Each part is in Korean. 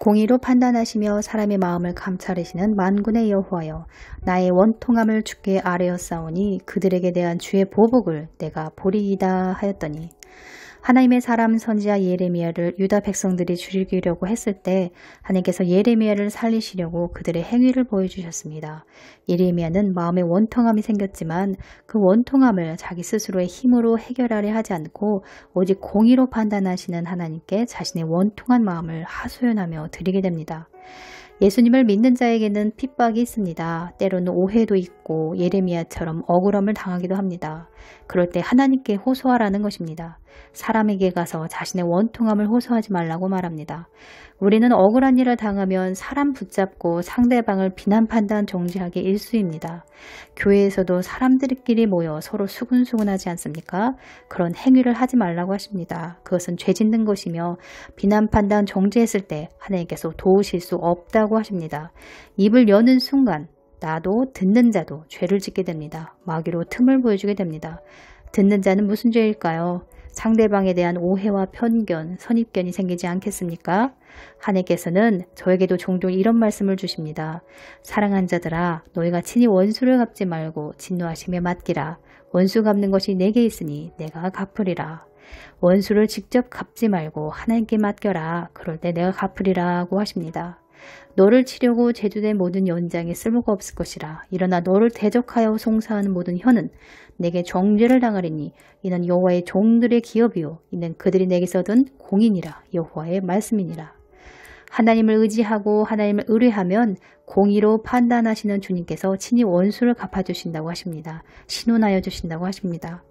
공의로 판단하시며 사람의 마음을 감찰하시는 만군의 여호와여, 나의 원통함을 주께 아뢰었사오니 그들에게 대한 주의 보복을 내가 보리이다 하였더니, 하나님의 사람 선지자 예레미야를 유다 백성들이 죽이려고 했을 때 하나님께서 예레미야를 살리시려고 그들의 행위를 보여주셨습니다. 예레미야는 마음에 원통함이 생겼지만 그 원통함을 자기 스스로의 힘으로 해결하려 하지 않고 오직 공의로 판단하시는 하나님께 자신의 원통한 마음을 하소연하며 드리게 됩니다. 예수님을 믿는 자에게는 핍박이 있습니다. 때로는 오해도 있고 예레미야처럼 억울함을 당하기도 합니다. 그럴 때 하나님께 호소하라는 것입니다. 사람에게 가서 자신의 원통함을 호소하지 말라고 말합니다. 우리는 억울한 일을 당하면 사람 붙잡고 상대방을 비난 판단 정지하기 일쑤입니다. 교회에서도 사람들끼리 모여 서로 수군수군하지 않습니까? 그런 행위를 하지 말라고 하십니다. 그것은 죄 짓는 것이며 비난 판단 정지했을 때 하나님께서 도우실 수 없다고 하십니다. 입을 여는 순간 나도 듣는 자도 죄를 짓게 됩니다. 마귀로 틈을 보여주게 됩니다. 듣는 자는 무슨 죄일까요? 상대방에 대한 오해와 편견, 선입견이 생기지 않겠습니까? 하나님께서는 저에게도 종종 이런 말씀을 주십니다. 사랑한 자들아, 너희가 친히 원수를 갚지 말고 진노하심에 맡기라. 원수 갚는 것이 내게 있으니 내가 갚으리라. 원수를 직접 갚지 말고 하나님께 맡겨라. 그럴 때 내가 갚으리라고 하십니다. 너를 치려고 제주된 모든 연장에 쓸모가 없을 것이라. 일어나 너를 대적하여 송사하는 모든 혀는 내게 정죄를 당하리니 이는 여호와의 종들의 기업이요 이는 그들이 내게서 얻은 공인이라. 여호와의 말씀이니라. 하나님을 의지하고 하나님을 의뢰하면 공의로 판단하시는 주님께서 친히 원수를 갚아주신다고 하십니다. 신원하여 주신다고 하십니다.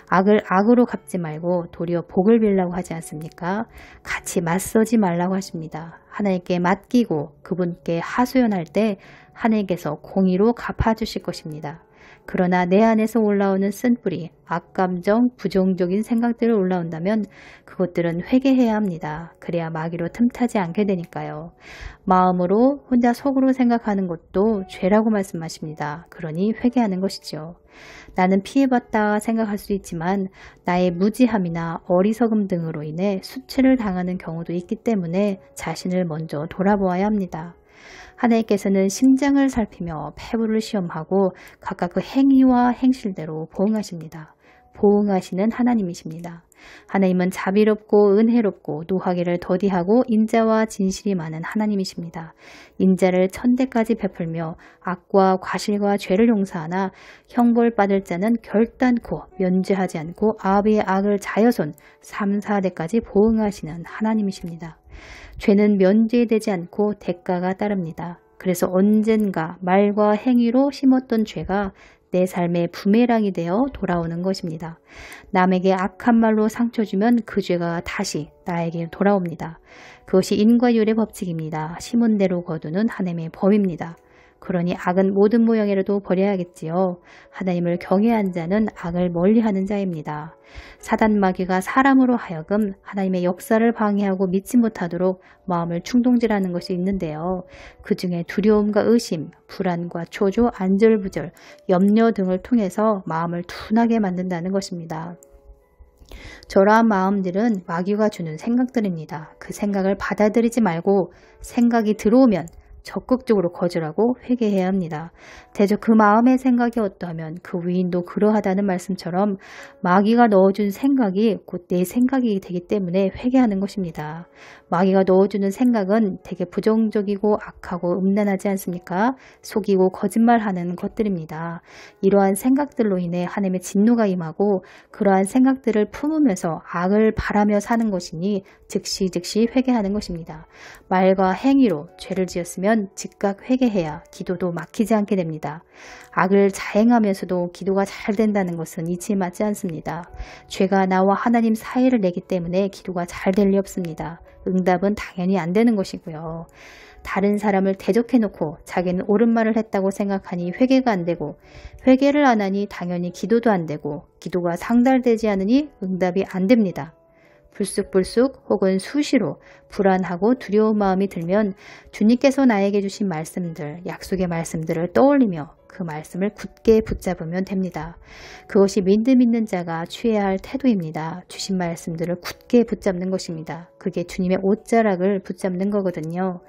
악을 악으로 갚지 말고 도리어 복을 빌라고 하지 않습니까? 같이 맞서지 말라고 하십니다. 하나님께 맡기고 그분께 하소연할 때 하나님께서 공의로 갚아주실 것입니다. 그러나 내 안에서 올라오는 쓴뿌리, 악감정, 부정적인 생각들이 올라온다면 그것들은 회개해야 합니다. 그래야 마귀로 틈타지 않게 되니까요. 마음으로 혼자 속으로 생각하는 것도 죄라고 말씀하십니다. 그러니 회개하는 것이죠. 나는 피해봤다 생각할 수 있지만 나의 무지함이나 어리석음 등으로 인해 수치를 당하는 경우도 있기 때문에 자신을 먼저 돌아보아야 합니다. 하나님께서는 심장을 살피며 폐부를 시험하고 각각 그 행위와 행실대로 보응하십니다. 보응하시는 하나님이십니다. 하나님은 자비롭고 은혜롭고 노하기를 더디하고 인자와 진실이 많은 하나님이십니다. 인자를 천대까지 베풀며 악과 과실과 죄를 용서하나 형벌받을 자는 결단코 면제하지 않고 아비의 악을 자여손 3, 4대까지 보응하시는 하나님이십니다. 죄는 면제되지 않고 대가가 따릅니다. 그래서 언젠가 말과 행위로 심었던 죄가 내 삶의 부메랑이 되어 돌아오는 것입니다. 남에게 악한 말로 상처 주면 그 죄가 다시 나에게 돌아옵니다. 그것이 인과율의 법칙입니다. 심은 대로 거두는 하나님의 법입니다. 그러니 악은 모든 모양이라도 버려야겠지요. 하나님을 경외한 자는 악을 멀리하는 자입니다. 사단 마귀가 사람으로 하여금 하나님의 역사를 방해하고 믿지 못하도록 마음을 충동질하는 것이 있는데요. 그 중에 두려움과 의심, 불안과 초조, 안절부절, 염려 등을 통해서 마음을 둔하게 만든다는 것입니다. 저러한 마음들은 마귀가 주는 생각들입니다. 그 생각을 받아들이지 말고 생각이 들어오면 적극적으로 거절하고 회개해야 합니다. 대저 그 마음의 생각이 어떠하면 그 위인도 그러하다는 말씀처럼 마귀가 넣어준 생각이 곧 내 생각이 되기 때문에 회개하는 것입니다. 마귀가 넣어주는 생각은 되게 부정적이고 악하고 음란하지 않습니까? 속이고 거짓말하는 것들입니다. 이러한 생각들로 인해 하나님의 진노가 임하고 그러한 생각들을 품으면서 악을 바라며 사는 것이니 즉시 회개하는 것입니다. 말과 행위로 죄를 지었으면 즉각 회개해야 기도도 막히지 않게 됩니다. 악을 자행하면서도 기도가 잘 된다는 것은 이치에 맞지 않습니다. 죄가 나와 하나님 사이를 내기 때문에 기도가 잘 될 리 없습니다. 응답은 당연히 안 되는 것이고요. 다른 사람을 대적해놓고 자기는 옳은 말을 했다고 생각하니 회개가 안 되고 회개를 안 하니 당연히 기도도 안 되고 기도가 상달되지 않으니 응답이 안 됩니다. 불쑥불쑥 혹은 수시로 불안하고 두려운 마음이 들면 주님께서 나에게 주신 말씀들, 약속의 말씀들을 떠올리며 그 말씀을 굳게 붙잡으면 됩니다. 그것이 믿음 있는 자가 취해야 할 태도입니다. 주신 말씀들을 굳게 붙잡는 것입니다. 그게 주님의 옷자락을 붙잡는 거거든요.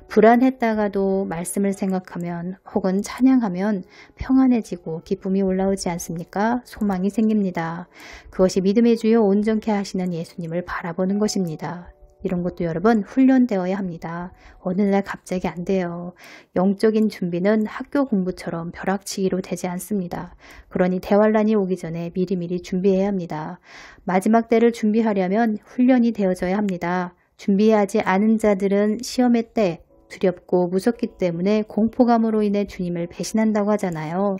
불안했다가도 말씀을 생각하면 혹은 찬양하면 평안해지고 기쁨이 올라오지 않습니까? 소망이 생깁니다. 그것이 믿음의 주요 온전케 하시는 예수님을 바라보는 것입니다. 이런 것도 여러분 훈련되어야 합니다. 어느 날 갑자기 안 돼요. 영적인 준비는 학교 공부처럼 벼락치기로 되지 않습니다. 그러니 대환란이 오기 전에 미리미리 준비해야 합니다. 마지막 때를 준비하려면 훈련이 되어져야 합니다. 준비하지 않은 자들은 시험의 때 두렵고 무섭기 때문에 공포감으로 인해 주님을 배신한다고 하잖아요.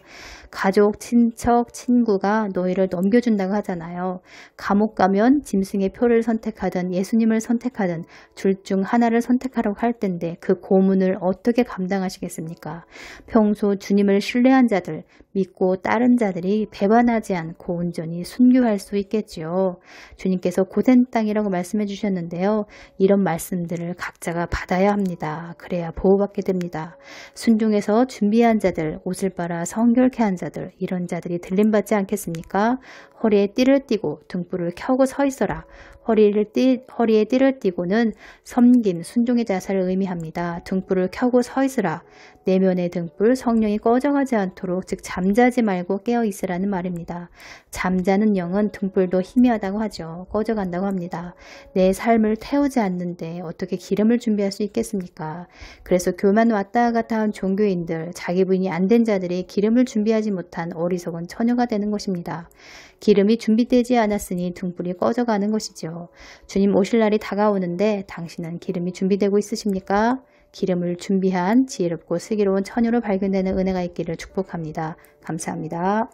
가족, 친척, 친구가 너희를 넘겨준다고 하잖아요. 감옥 가면 짐승의 표를 선택하든 예수님을 선택하든 둘 중 하나를 선택하라고 할 텐데 그 고문을 어떻게 감당하시겠습니까? 평소 주님을 신뢰한 자들, 믿고 따른 자들이 배반하지 않고 온전히 순교할 수 있겠지요. 주님께서 고된 땅이라고 말씀해 주셨는데요. 이런 말씀들을 각자가 받아야 합니다. 그래야 보호받게 됩니다. 순종해서 준비한 자들, 옷을 빨아 성결케 한 자들, 이런 자들이 들림받지 않겠습니까? 허리에 띠를 띠고 등불을 켜고 서 있어라. 허리에 띠를 띠고는 섬김, 순종의 자세를 의미합니다. 등불을 켜고 서 있으라. 내면의 등불, 성령이 꺼져가지 않도록 즉 잠자지 말고 깨어 있으라는 말입니다. 잠자는 영은 등불도 희미하다고 하죠. 꺼져간다고 합니다. 내 삶을 태우지 않는데 어떻게 기름을 준비할 수 있겠습니까? 그래서 교만 왔다 갔다 한 종교인들, 자기 부인이 안 된 자들이 기름을 준비하지 못한 어리석은 처녀가 되는 것입니다. 기름이 준비되지 않았으니 등불이 꺼져가는 것이죠. 주님 오실 날이 다가오는데 당신은 기름이 준비되고 있으십니까? 기름을 준비한 지혜롭고 슬기로운 처녀로 발견되는 은혜가 있기를 축복합니다. 감사합니다.